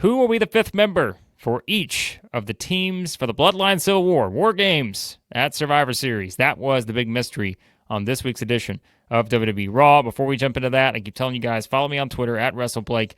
who will be the fifth member for each of the teams for the Bloodline Civil War Games at Survivor Series. That was the big mystery on this week's edition of WWE Raw. Before we jump into that, I keep telling you guys, follow me on Twitter at WrestleBlake.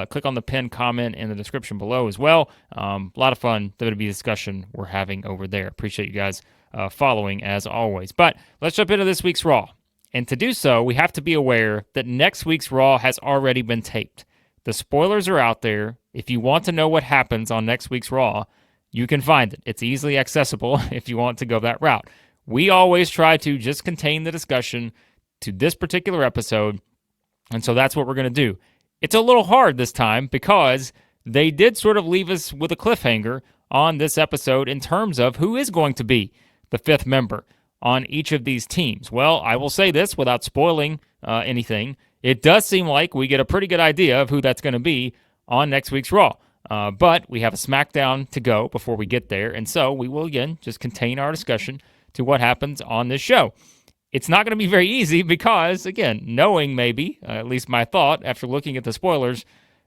Click on the pinned comment in the description below as well. A lot of fun WWE discussion we're having over there. Appreciate you guys following as always. But let's jump into this week's Raw. And to do so, we have to be aware that next week's Raw has already been taped. The spoilers are out there. If you want to know what happens on next week's Raw, you can find it. It's easily accessible if you want to go that route. We always try to just contain the discussion to this particular episode, and so that's what we're going to do. It's a little hard this time because they did sort of leave us with a cliffhanger on this episode in terms of who is going to be the fifth member on each of these teams. Well, I will say this without spoiling anything. It does seem like we get a pretty good idea of who that's going to be on next week's Raw. But we have a SmackDown to go before we get there, and so we will, again, just contain our discussion to what happens on this show. It's not going to be very easy because, again, knowing maybe, at least my thought after looking at the spoilers,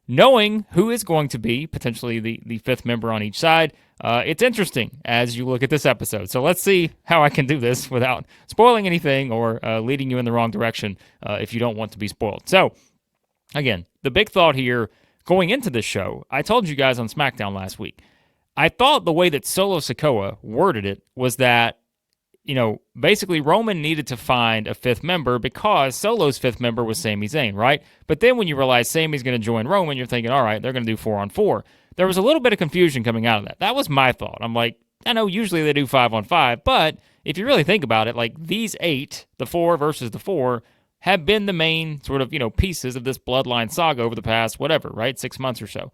knowing who is going to be potentially the fifth member on each side, it's interesting as you look at this episode. So let's see how I can do this without spoiling anything or leading you in the wrong direction if you don't want to be spoiled. So, again, the big thought here going into this show, I told you guys on SmackDown last week, I thought the way that Solo Sikoa worded it was that, basically Roman needed to find a fifth member because Solo's fifth member was Sami Zayn, right? But then when you realize Sami's going to join Roman, you're thinking, all right, they're going to do 4-on-4. There was a little bit of confusion coming out of that. That was my thought. I'm like, I know usually they do 5-on-5, but if you really think about it, like these 8, the 4 versus the 4, have been the main sort of, pieces of this Bloodline saga over the past, 6 months or so.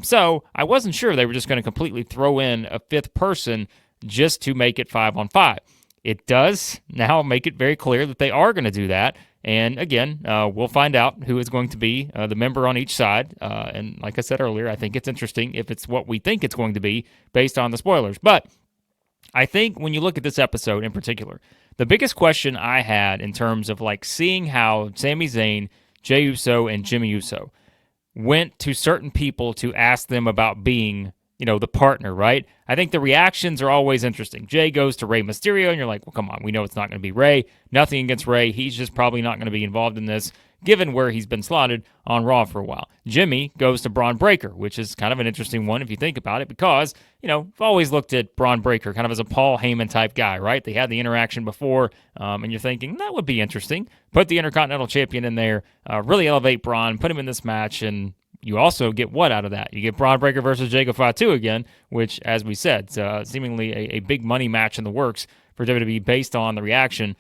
So I wasn't sure they were just going to completely throw in a fifth person just to make it 5-on-5. It does now make it very clear that they are going to do that. And again, we'll find out who is going to be the member on each side. And like I said earlier, I think it's interesting if it's what we think it's going to be based on the spoilers. But I think when you look at this episode in particular, the biggest question I had in terms of seeing how Sami Zayn, Jey Uso, and Jimmy Uso went to certain people to ask them about being the partner, right? I think the reactions are always interesting. Jey goes to Rey Mysterio, and you're like, well, come on, we know it's not going to be Rey. Nothing against Rey. He's just probably not going to be involved in this, given where he's been slotted on Raw for a while. Jimmy goes to Bron Breakker, which is kind of an interesting one if you think about it, because, I've always looked at Bron Breakker kind of as a Paul Heyman type guy, right? They had the interaction before, and you're thinking, that would be interesting. Put the Intercontinental Champion in there, really elevate Bron, put him in this match, and you also get what out of that? You get Bron Breakker versus Jacob Fatu again, which, as we said, seemingly a big money match in the works for WWE based on the reaction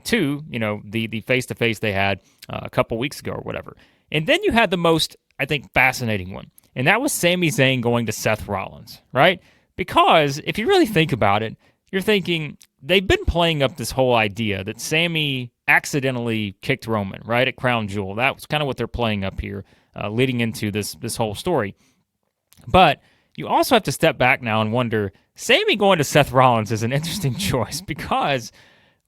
to, the face-to-face they had a couple weeks ago or whatever. And then you had the most, I think, fascinating one, and that was Sami Zayn going to Seth Rollins, right? Because if you really think about it, you're thinking they've been playing up this whole idea that Sami accidentally kicked Roman, right, at Crown Jewel. That was kind of what they're playing up here. Leading into this whole story. But you also have to step back now and wonder, Sami going to Seth Rollins is an interesting choice because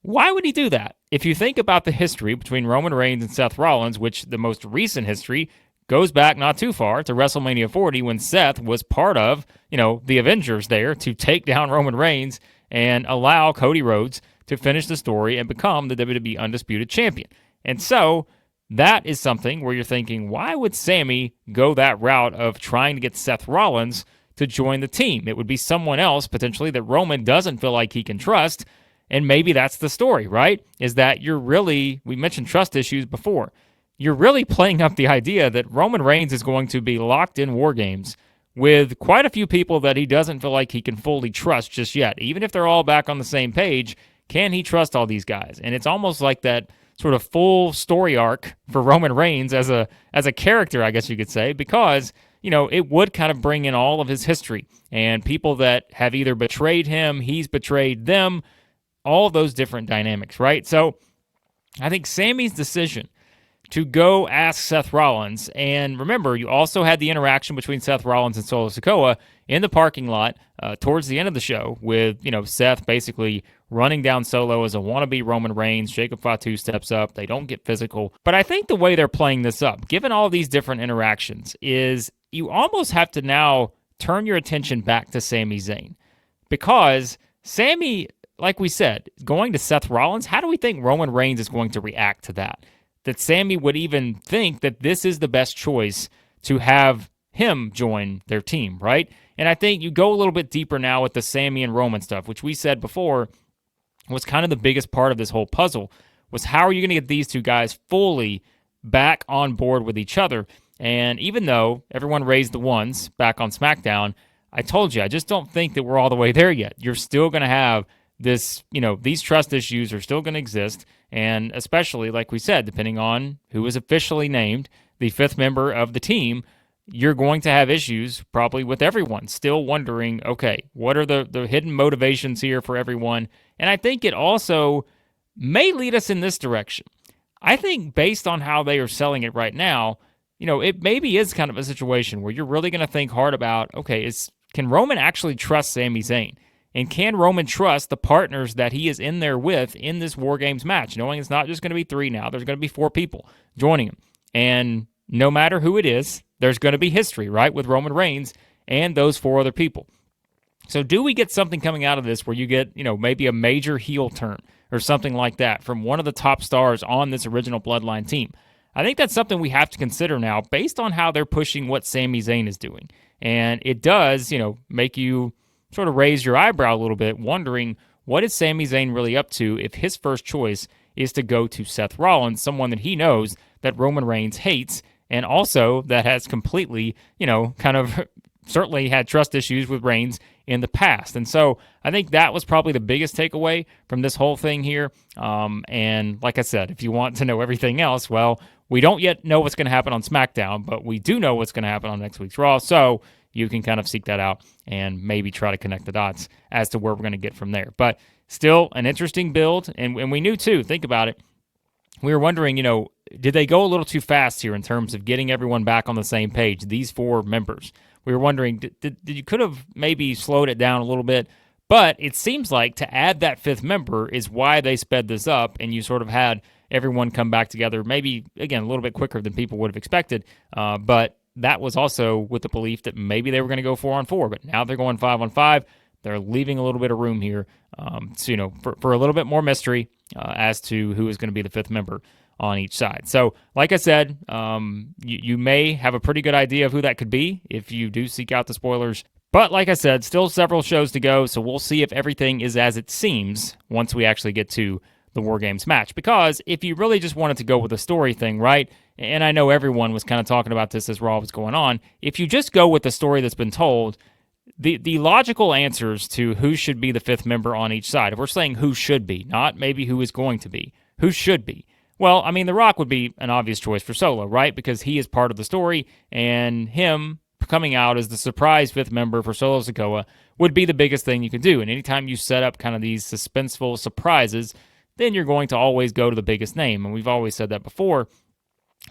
why would he do that? If you think about the history between Roman Reigns and Seth Rollins, which the most recent history goes back not too far to WrestleMania 40 when Seth was part of, the Avengers there to take down Roman Reigns and allow Cody Rhodes to finish the story and become the WWE Undisputed Champion. And so that is something where you're thinking, why would Sami go that route of trying to get Seth Rollins to join the team? It would be someone else, potentially, that Roman doesn't feel like he can trust, and maybe that's the story, right? Is that we mentioned trust issues before, you're really playing up the idea that Roman Reigns is going to be locked in War Games with quite a few people that he doesn't feel like he can fully trust just yet. Even if they're all back on the same page, can he trust all these guys? And it's almost like that sort of full story arc for Roman Reigns as a character, I guess you could say, because, it would kind of bring in all of his history and people that have either betrayed him, he's betrayed them, all of those different dynamics, right? So I think Sami's decision to go ask Seth Rollins. And remember, you also had the interaction between Seth Rollins and Solo Sikoa in the parking lot towards the end of the show with, Seth basically running down Solo as a wannabe Roman Reigns. Jacob Fatu steps up. They don't get physical. But I think the way they're playing this up, given all these different interactions, is you almost have to now turn your attention back to Sami Zayn. Because Sami, like we said, going to Seth Rollins, how do we think Roman Reigns is going to react to that? That Sami would even think that this is the best choice to have him join their team, right? And I think you go a little bit deeper now with the Sami and Roman stuff, which we said before was kind of the biggest part of this whole puzzle, was how are you going to get these two guys fully back on board with each other? And even though everyone raised the ones back on SmackDown, I told you, I just don't think that we're all the way there yet. You're still going to have this, these trust issues are still going to exist. And especially, like we said, depending on who is officially named the fifth member of the team, you're going to have issues probably with everyone still wondering, okay, what are the hidden motivations here for everyone? And I think it also may lead us in this direction. I think based on how they are selling it right now, it maybe is kind of a situation where you're really going to think hard about, okay, can Roman actually trust Sami Zayn? And can Roman trust the partners that he is in there with in this War Games match, knowing it's not just going to be 3 now, there's going to be 4 people joining him. And no matter who it is, there's going to be history, right, with Roman Reigns and those 4 other people. So do we get something coming out of this where you get, maybe a major heel turn or something like that from one of the top stars on this original Bloodline team? I think that's something we have to consider now based on how they're pushing what Sami Zayn is doing. And it does, make you sort of raise your eyebrow a little bit, wondering what is Sami Zayn really up to if his first choice is to go to Seth Rollins, someone that he knows that Roman Reigns hates, and also that has completely, kind of certainly had trust issues with Reigns in the past. And so I think that was probably the biggest takeaway from this whole thing here. And like I said, if you want to know everything else, well, we don't yet know what's going to happen on SmackDown, but we do know what's going to happen on next week's Raw. So you can kind of seek that out and maybe try to connect the dots as to where we're going to get from there. But still an interesting build. And we knew too, think about it. We were wondering, did they go a little too fast here in terms of getting everyone back on the same page, these 4 members? We were wondering, did you could have maybe slowed it down a little bit, but it seems like to add that 5th member is why they sped this up, and you sort of had everyone come back together, maybe, again, a little bit quicker than people would have expected, but that was also with the belief that maybe they were going to go 4-on-4, but now they're going 5-on-5. They're leaving a little bit of room here, so, for a little bit more mystery as to who is going to be the 5th member on each side. So, like I said, you may have a pretty good idea of who that could be if you do seek out the spoilers. But like I said, still several shows to go, so we'll see if everything is as it seems once we actually get to the War Games match. Because if you really just wanted to go with the story thing, right, and I know everyone was kind of talking about this as Raw was going on, if you just go with the story that's been told, the logical answers to who should be the 5th member on each side, if we're saying who should be, not maybe who is going to be, who should be, well, I mean, The Rock would be an obvious choice for Solo, right? Because he is part of the story, and him coming out as the surprise 5th member for Solo Sikoa would be the biggest thing you can do. And anytime you set up kind of these suspenseful surprises, then you're going to always go to the biggest name. And we've always said that before.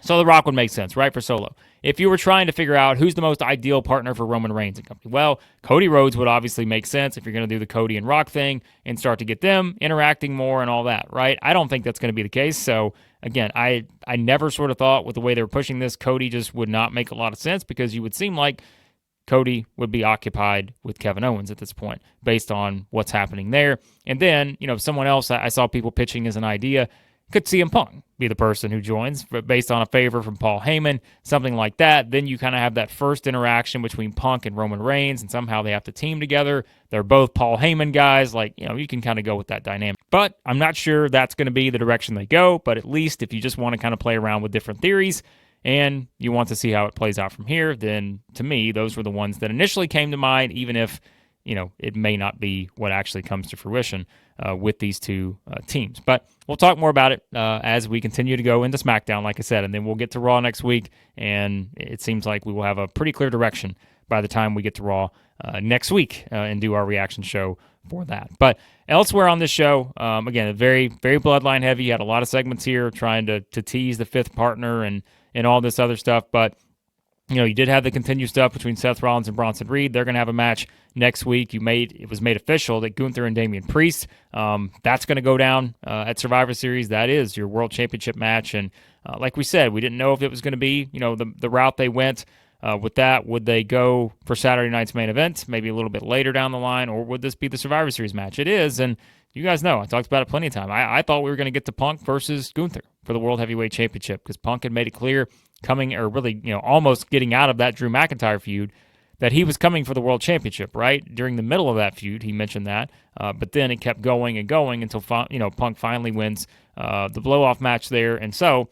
So The Rock would make sense, right, for Solo. If you were trying to figure out who's the most ideal partner for Roman Reigns and company, well, Cody Rhodes would obviously make sense if you're going to do the Cody and Rock thing and start to get them interacting more and all that, right? I don't think that's going to be the case. So, again, I never sort of thought with the way they were pushing this, Cody just would not make a lot of sense because you would seem like Cody would be occupied with Kevin Owens at this point based on what's happening there. And then, someone else I saw people pitching as an idea could CM Punk be the person who joins based on a favor from Paul Heyman, something like that. Then you kind of have that first interaction between Punk and Roman Reigns, and somehow they have to team together. They're both Paul Heyman guys. You can kind of go with that dynamic. But I'm not sure that's going to be the direction they go, but at least if you just want to kind of play around with different theories and you want to see how it plays out from here, then to me, those were the ones that initially came to mind, even if it may not be what actually comes to fruition with these two teams. But we'll talk more about it as we continue to go into SmackDown, like I said, and then we'll get to Raw next week, and it seems like we will have a pretty clear direction by the time we get to Raw next week and do our reaction show for that. But elsewhere on this show, again, very, very bloodline heavy. You had a lot of segments here trying to tease the fifth partner and all this other stuff. But, you did have the continued stuff between Seth Rollins and Bronson Reed. They're going to have a match next week. It was made official that Gunther and Damian Priest, that's going to go down at Survivor Series. That is your World Championship match. And like we said, we didn't know if it was going to be, the route they went with that. Would they go for Saturday night's main event, maybe a little bit later down the line, or would this be the Survivor Series match? It is, and you guys know, I talked about it plenty of time. I thought we were going to get to Punk versus Gunther for the World Heavyweight Championship because Punk had made it clear almost getting out of that Drew McIntyre feud that he was coming for the World Championship, right? During the middle of that feud, he mentioned that. But then it kept going and going until, Punk finally wins the blow-off match there. And so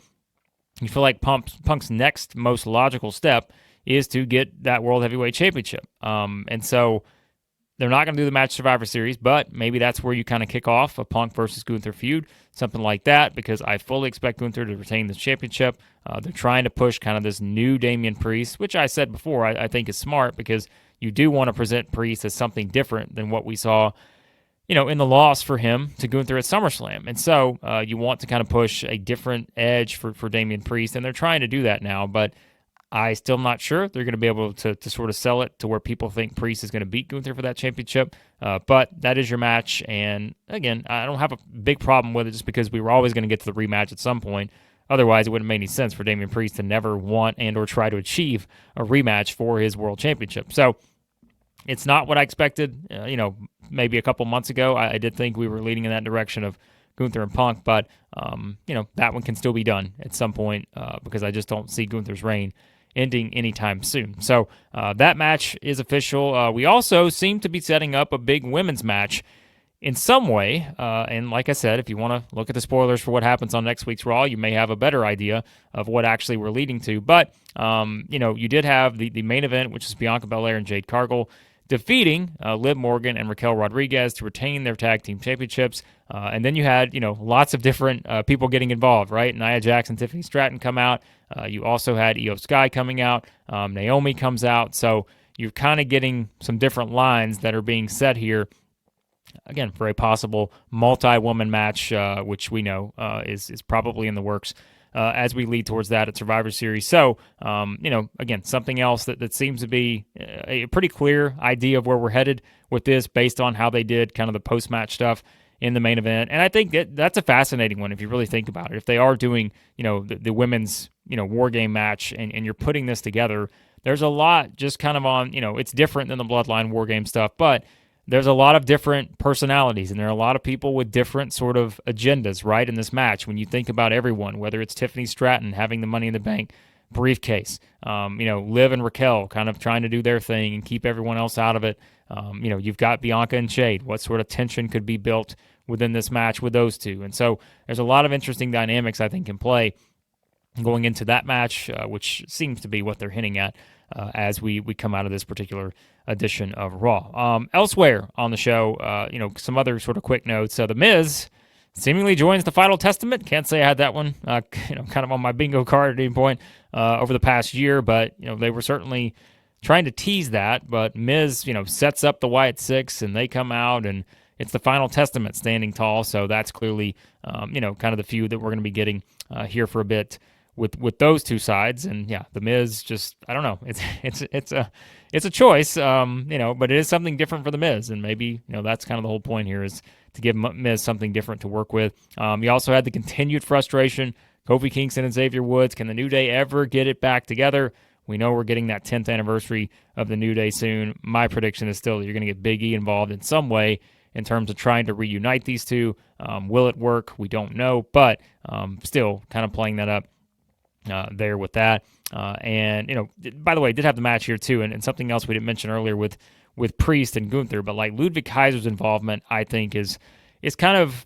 you feel like Punk's next most logical step is to get that World Heavyweight Championship. And so they're not going to do the match Survivor Series, but maybe that's where you kind of kick off a Punk versus Gunther feud, something like that, because I fully expect Gunther to retain this championship. They're trying to push kind of this new Damian Priest, which I said before I think is smart because you do want to present Priest as something different than what we saw, in the loss for him to Gunther at SummerSlam. And so you want to kind of push a different edge for Damian Priest, and they're trying to do that now, but I still am not sure they're going to be able to sort of sell it to where people think Priest is going to beat Gunther for that championship. But that is your match. And again, I don't have a big problem with it just because we were always going to get to the rematch at some point. Otherwise, it wouldn't make any sense for Damian Priest to never want and or try to achieve a rematch for his world championship. So it's not what I expected. Maybe a couple months ago, I did think we were leading in that direction of Gunther and Punk, but that one can still be done at some point because I just don't see Gunther's reign ending anytime soon. So that match is official. We also seem to be setting up a big women's match in some way. And like I said, if you want to look at the spoilers for what happens on next week's Raw, you may have a better idea of what actually we're leading to. But, you did have the main event, which is Bianca Belair and Jade Cargill defeating Liv Morgan and Raquel Rodriguez to retain their tag team championships. And then you had, lots of different people getting involved, right? Nia Jax and Tiffany Stratton come out. You also had Io Sky coming out. Naomi comes out. So you're kind of getting some different lines that are being set here, again, for a possible multi-woman match, which we know is probably in the works as we lead towards that at Survivor Series. So, again, something else that seems to be a pretty clear idea of where we're headed with this based on how they did kind of the post-match stuff in the main event. And I think that's a fascinating one if you really think about it. If they are doing, the women's, war game match and you're putting this together, there's a lot just kind of on, it's different than the Bloodline War Game stuff, but there's a lot of different personalities, and there are a lot of people with different sort of agendas, right, in this match. When you think about everyone, whether it's Tiffany Stratton having the Money in the Bank briefcase, Liv and Raquel kind of trying to do their thing and keep everyone else out of it. You've got Bianca and Jade. What sort of tension could be built within this match with those two? And so there's a lot of interesting dynamics, I think, in play going into that match, which seems to be what they're hinting at as we come out of this particular edition of Raw. Elsewhere on the show, some other sort of quick notes. The Miz seemingly joins the Final Testament. Can't say I had that one, kind of on my bingo card at any point over the past year, but they were certainly trying to tease that. But Miz, sets up the Wyatt Sicks, and they come out, and it's the Final Testament standing tall. So that's clearly, kind of the feud that we're going to be getting here for a bit with those two sides. And yeah, the Miz just, I don't know, it's a choice, but it is something different for the Miz, and maybe that's kind of the whole point here is to give Miz something different to work with. You also had the continued frustration, Kofi Kingston and Xavier Woods. Can the New Day ever get it back together? We know we're getting that 10th anniversary of the New Day soon. My prediction is still that you're going to get Big E involved in some way in terms of trying to reunite these two. Will it work? We don't know, but still kind of playing that up there with that. And, by the way, did have the match here too, and something else we didn't mention earlier with Priest and Gunther, but like Ludwig Kaiser's involvement, I think is kind of,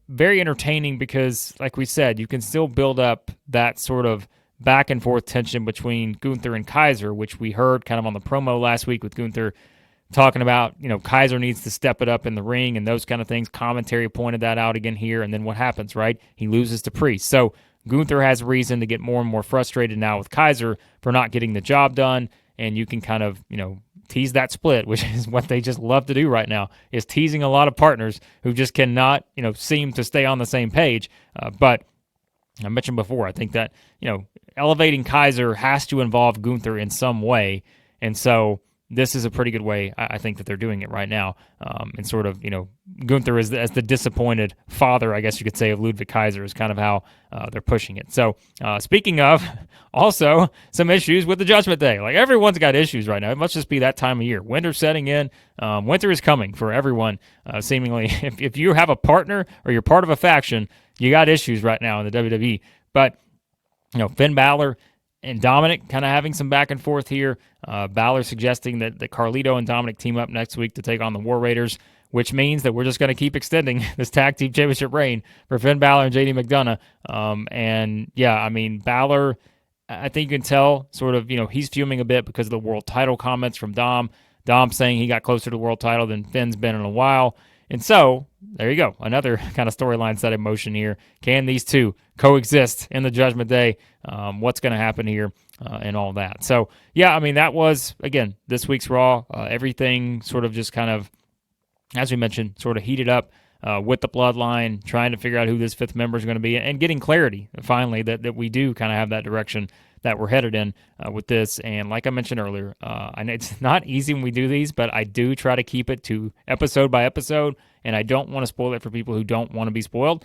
very entertaining because, like we said, you can still build up that sort of back and forth tension between Gunther and Kaiser, which we heard kind of on the promo last week with Gunther talking about, Kaiser needs to step it up in the ring and those kind of things. Commentary pointed that out again here, and then what happens, right? He loses to Priest. So Gunther has reason to get more and more frustrated now with Kaiser for not getting the job done, and you can kind of, tease that split, which is what they just love to do right now, is teasing a lot of partners who just cannot, seem to stay on the same page. But I mentioned before, I think that, elevating Kaiser has to involve Gunther in some way. And so this is a pretty good way, I think, that they're doing it right now. And sort of, Gunther as the disappointed father, I guess you could say, of Ludwig Kaiser is kind of how they're pushing it. So speaking of, also some issues with the Judgment Day. Like, everyone's got issues right now. It must just be that time of year. Winter's setting in. Winter is coming for everyone, seemingly. If you have a partner or you're part of a faction, you got issues right now in the WWE. But, Finn Balor and Dominik kind of having some back and forth here. Balor suggesting that Carlito and Dominik team up next week to take on the War Raiders, which means that we're just going to keep extending this tag team championship reign for Finn Balor and JD McDonough. And yeah, I mean, Balor, I think you can tell sort of, he's fuming a bit because of the world title comments from Dom. Dom saying he got closer to the world title than Finn's been in a while. And so, there you go. Another kind of storyline set in motion here. Can these two coexist in the Judgment Day? What's going to happen here and all that. So, yeah, I mean, that was, again, this week's Raw. Everything sort of just kind of, as we mentioned, sort of heated up with the Bloodline, trying to figure out who this fifth member is going to be, and getting clarity, finally, that we do kind of have that direction that we're headed in with this. And like I mentioned earlier, I know it's not easy when we do these, but I do try to keep it to episode by episode, and I don't want to spoil it for people who don't want to be spoiled.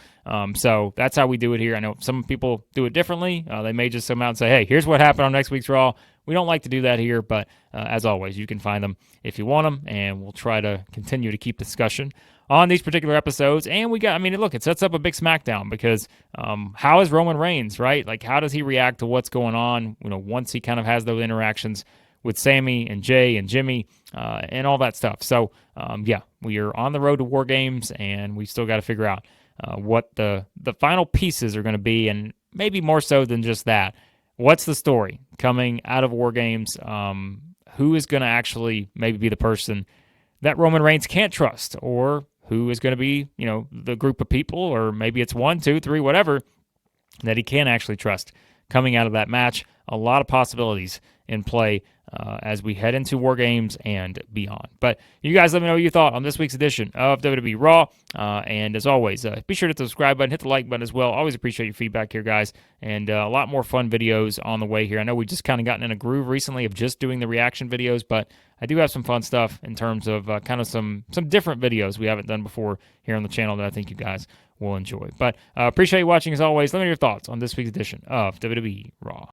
So that's how we do it here. I know some people do it differently. They may just come out and say, hey, here's what happened on next week's Raw. We don't like to do that here, but as always, you can find them if you want them, and we'll try to continue to keep discussion on these particular episodes. And we got, I mean, look, it sets up a big SmackDown because how is Roman Reigns, right? Like, how does he react to what's going on, once he kind of has those interactions with Sami and Jey and Jimmy and all that stuff. So, yeah, we are on the road to War Games, and we still got to figure out what the final pieces are going to be, and maybe more so than just that. What's the story coming out of War Games? Who is going to actually maybe be the person that Roman Reigns can't trust, or who is going to be, the group of people, or maybe it's 1, 2, 3, whatever, that he can actually trust coming out of that match. A lot of possibilities in play as we head into War Games and beyond. But you guys let me know what you thought on this week's edition of WWE Raw. And as always, be sure to hit the subscribe button, hit the like button as well. Always appreciate your feedback here, guys. And a lot more fun videos on the way here. I know we've just kind of gotten in a groove recently of just doing the reaction videos, but I do have some fun stuff in terms of kind of some different videos we haven't done before here on the channel that I think you guys will enjoy. But appreciate you watching as always. Let me know your thoughts on this week's edition of WWE Raw.